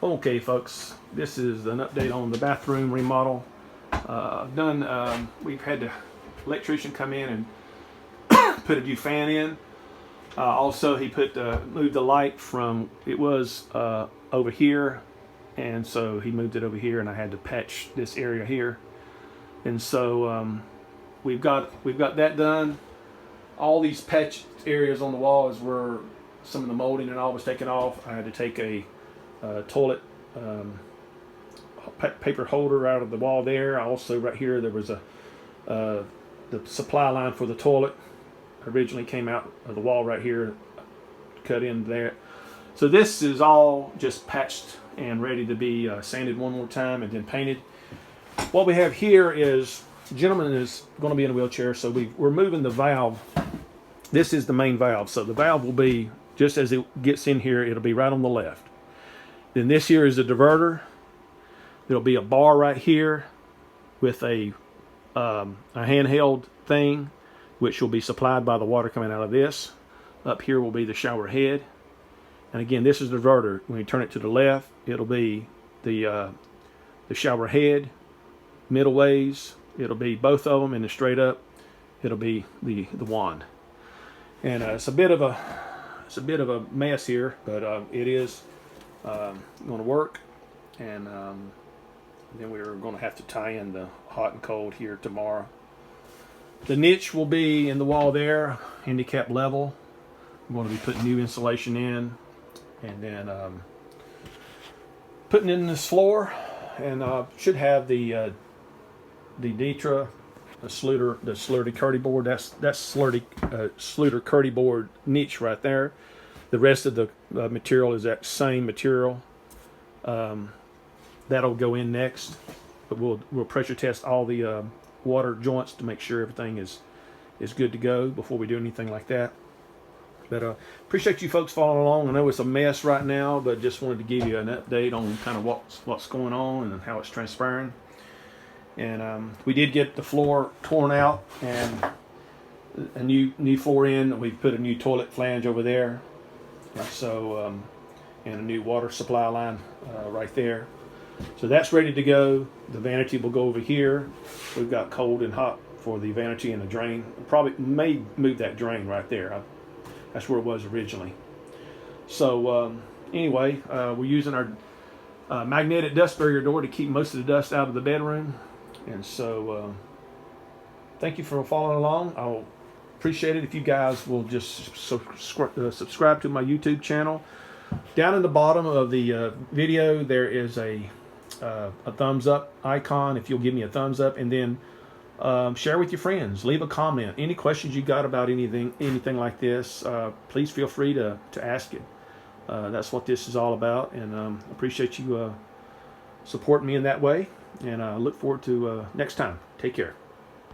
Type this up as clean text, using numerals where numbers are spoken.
Okay, folks, this is an update on the bathroom remodel. We've had the electrician come in and put a new fan in. Also, he moved the light from, it was over here, and so he moved it over here, and I had to patch this area here. And so we've got that done. All these patch areas on the wall is where some of the molding and all was taken off. I had to take a toilet paper holder out of the wall there. Also, right here there was the supply line for the toilet originally came out of the wall right here, cut in there. So this is all just patched and ready to be sanded one more time and then painted. What we have here is, the gentleman is going to be in a wheelchair, so we're moving the valve. This is the main valve, so the valve will be, just as it gets in here, it'll be right on the left. Then this here is the diverter. There'll be a bar right here with a handheld thing, which will be supplied by the water coming out of this. Up here will be the shower head. And again, this is the diverter. When you turn it to the left, it'll be the shower head. Middle ways, it'll be both of them, and then straight up, it'll be the wand. And it's a bit of a mess here, but it is going to work. And then we're going to have to tie in the hot and cold here tomorrow. The niche will be in the wall there, handicap level. I'm going to be putting new insulation in, and then putting in this floor, and should have the Detra, the Sluter Curdy board. That's Sluter Curdy board niche right there. The rest of the material is that same material. That'll go in next, but we'll pressure test all the water joints to make sure everything is good to go before we do anything like that. But appreciate you folks following along. I know it's a mess right now, but just wanted to give you an update on kind of what's going on and how it's transpiring. And we did get the floor torn out and a new floor in. We put a new toilet flange over there, and so and a new water supply line right there. So that's ready to go. The vanity will go over here. We've got cold and hot for the vanity and the drain. Probably may move that drain right there. That's where it was originally. So anyway, we're using our magnetic dust barrier door to keep most of the dust out of the bedroom. And so thank you for following along. I'll appreciate it if you guys will just subscribe to my YouTube channel. Down in the bottom of the video there is a thumbs up icon. If you'll give me a thumbs up, and then share with your friends, leave a comment. Any questions you got about anything like this, please feel free to ask it. That's what this is all about, and appreciate you supporting me in that way, and I look forward to next time. Take care.